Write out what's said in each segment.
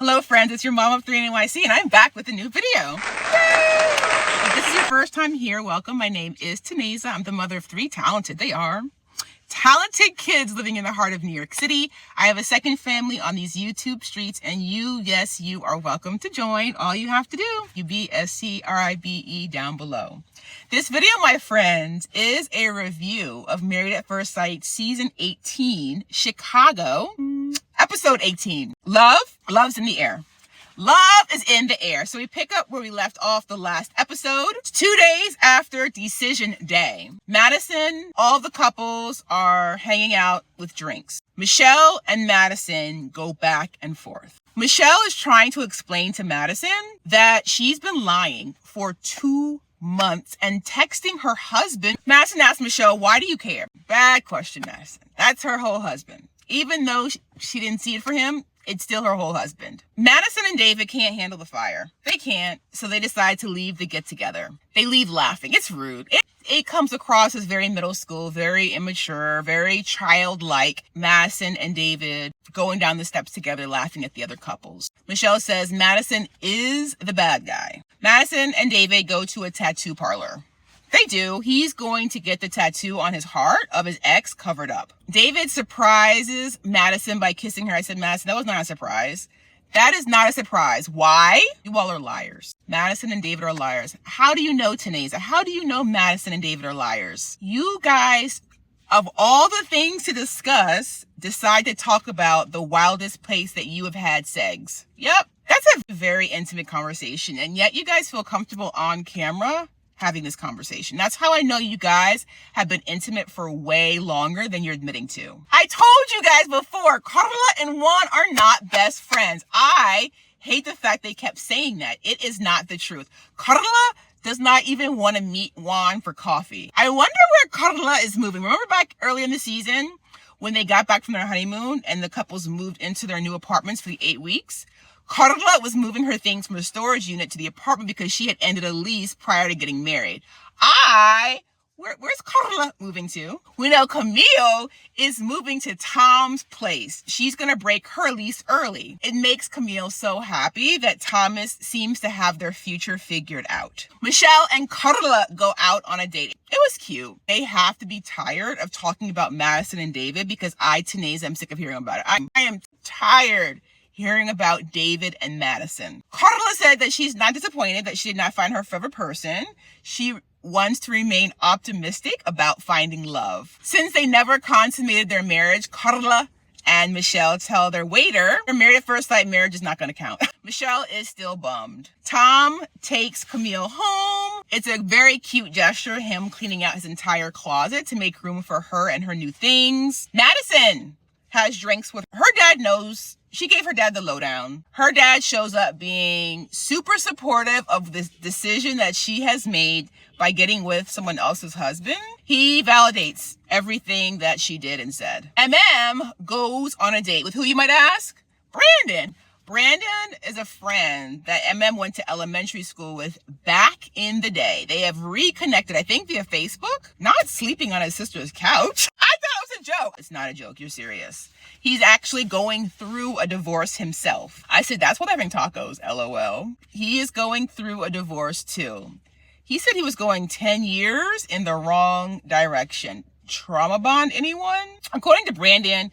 Hello friends, it's your mom of 3 in NYC and I'm back with a new video. Yay! If this is your first time here, welcome. My name is Taneza. I'm the mother of 3 talented kids living in the heart of New York City. I have a second family on these YouTube streets and you, yes, you are welcome to join. All you have to do, UBSCRIBE down below. This video, my friends, is a review of Married at First Sight Season 18, Chicago, Episode 18. Love's in the air. Love is in the air. So we pick up where we left off the last episode. It's 2 days after decision day. Madison, all the couples are hanging out with drinks. Michelle and Madison go back and forth. Michelle is trying to explain to Madison that she's been lying for 2 months and texting her husband. Madison asks Michelle, why do you care? Bad question, Madison. That's her whole husband. Even though she didn't see it for him, it's still her whole husband. Madison and David can't handle the fire. They can't, so they decide to leave the get-together. They leave laughing. It's rude. It comes across as very middle school, very immature, very childlike. Madison and David going down the steps together laughing at the other couples. Michelle says Madison is the bad guy. Madison and David go to a tattoo parlor. They do. He's going to get the tattoo on his heart of his ex covered up. David surprises Madison by kissing her. I said, Madison, that was not a surprise. That is not a surprise. Why? You all are liars. Madison and David are liars. How do you know, Taneza? How do you know Madison and David are liars? You guys, of all the things to discuss, decide to talk about the wildest place that you have had sex. Yep. That's a very intimate conversation. And yet you guys feel comfortable on camera having this conversation. That's how I know you guys have been intimate for way longer than you're admitting to. I told you guys before, Carla and Juan are not best friends. I hate the fact they kept saying that. It is not the truth. Carla does not even want to meet Juan for coffee. I wonder where Carla is moving. Remember back early in the season when they got back from their honeymoon and the couples moved into their new apartments for the 8 weeks? Carla was moving her things from the storage unit to the apartment because she had ended a lease prior to getting married. Where's Carla moving to? We know Camille is moving to Tom's place. She's going to break her lease early. It makes Camille so happy that Thomas seems to have their future figured out. Michelle and Carla go out on a date. It was cute. They have to be tired of talking about Madison and David because Taneza, I'm sick of hearing about it. I am tired hearing about David and Madison. Carla said that she's not disappointed that she did not find her favorite person. She wants to remain optimistic about finding love. Since they never consummated their marriage, Carla and Michelle tell their waiter their Married at First Sight marriage is not going to count. Michelle is still bummed. Tom takes Camille home. It's a very cute gesture, him cleaning out his entire closet to make room for her and her new things. Madison has drinks with her dad. Knows she gave her dad the lowdown. Her dad shows up being super supportive of this decision that she has made by getting with someone else's husband. He validates everything that she did and said. Goes on a date with who, you might ask? Brandon. Brandon is a friend that went to elementary school with back in the day. They have reconnected, I think via Facebook. Not sleeping on his sister's couch. I thought it was a joke. It's not a joke. You're serious. He's actually going through a divorce himself. I said, that's why they're having tacos, LOL. He is going through a divorce too. He said he was going 10 years in the wrong direction. Trauma bond, anyone? According to Brandon,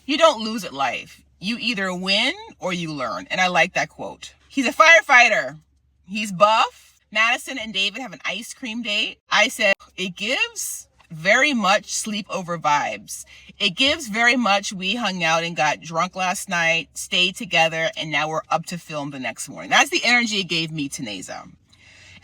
you don't lose at life. You either win or you learn. And I like that quote. He's a firefighter. He's buff. Madison and David have an ice cream date. I said, it gives very much sleepover vibes. It gives very much we hung out and got drunk last night, stayed together, and now we're up to film the next morning. That's the energy it gave me, Taneza.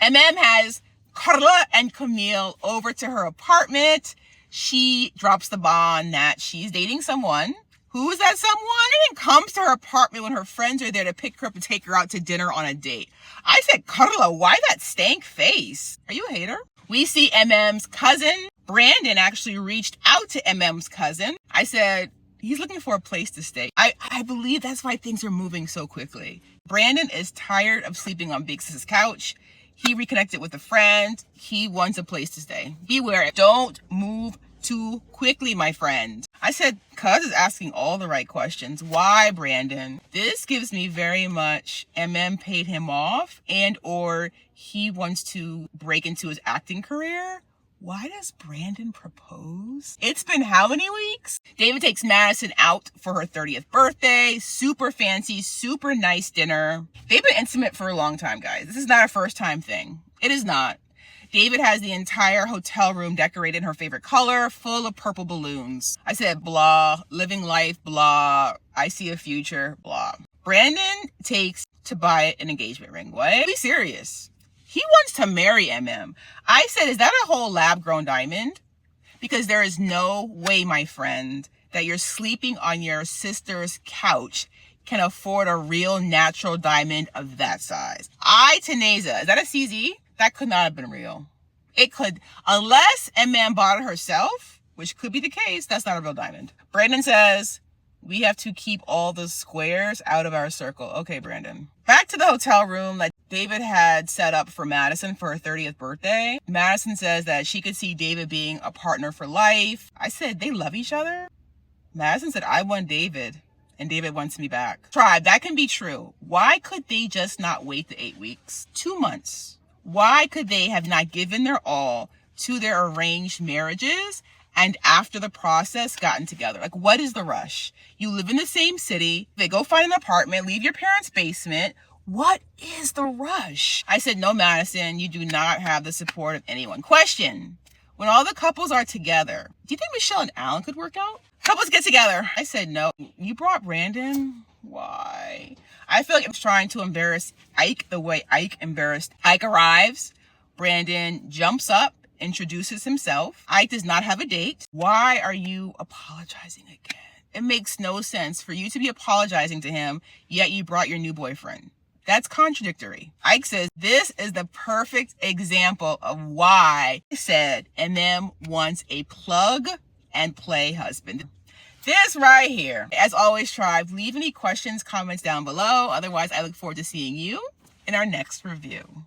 Has Carla and Camille over to her apartment. She drops the bomb that she's dating someone. Who is that someone? And then comes to her apartment when her friends are there to pick her up and take her out to dinner on a date. I said, Carla, why that stank face? Are you a hater? We see MM's cousin. Brandon actually reached out to MM's cousin. I said, he's looking for a place to stay. I believe that's why things are moving so quickly. Brandon is tired of sleeping on Big Sis's couch. He reconnected with a friend. He wants a place to stay. Beware. Don't move too quickly, my friend. I said, Cuz is asking all the right questions. Why, Brandon? This gives me very much paid him off and or he wants to break into his acting career. Why does Brandon propose? It's been how many weeks? David takes Madison out for her 30th birthday. Super fancy, super nice dinner. They've been intimate for a long time, guys. This is not a first time thing. It is not. David has the entire hotel room decorated in her favorite color, full of purple balloons. I said, blah, living life, blah, I see a future, blah. Brandon takes to buy an engagement ring. What? Be serious. He wants to marry I said, is that a whole lab-grown diamond? Because there is no way, my friend, that you're sleeping on your sister's couch can afford a real natural diamond of that size. Taneza, is that a CZ? That could not have been real. It could, unless bought it herself, which could be the case, that's not a real diamond. Brandon says, we have to keep all the squares out of our circle. Okay, Brandon. Back to the hotel room that David had set up for Madison for her 30th birthday. Madison says that she could see David being a partner for life. I said, they love each other? Madison said, I want David, and David wants me back. Tribe, that can be true. Why could they just not wait the 8 weeks? 2 months. Why could they have not given their all to their arranged marriages and after the process gotten together? Like, what is the rush? You live in the same city. They go find an apartment, leave your parents' basement. What is the rush? I said, no, Madison, you do not have the support of anyone. Question, when all the couples are together, do you think Michelle and Alan could work out? Couples get together. I said, no. You brought Brandon? Why? I feel like I'm trying to embarrass Ike the way Ike embarrassed. Ike arrives. Brandon jumps up, introduces himself. Ike does not have a date. Why are you apologizing again? It makes no sense for you to be apologizing to him, yet you brought your new boyfriend. That's contradictory. Ike says, this is the perfect example of why I said wants a plug and play husband. This right here. As always, tribe, leave any questions, comments down below. Otherwise, I look forward to seeing you in our next review.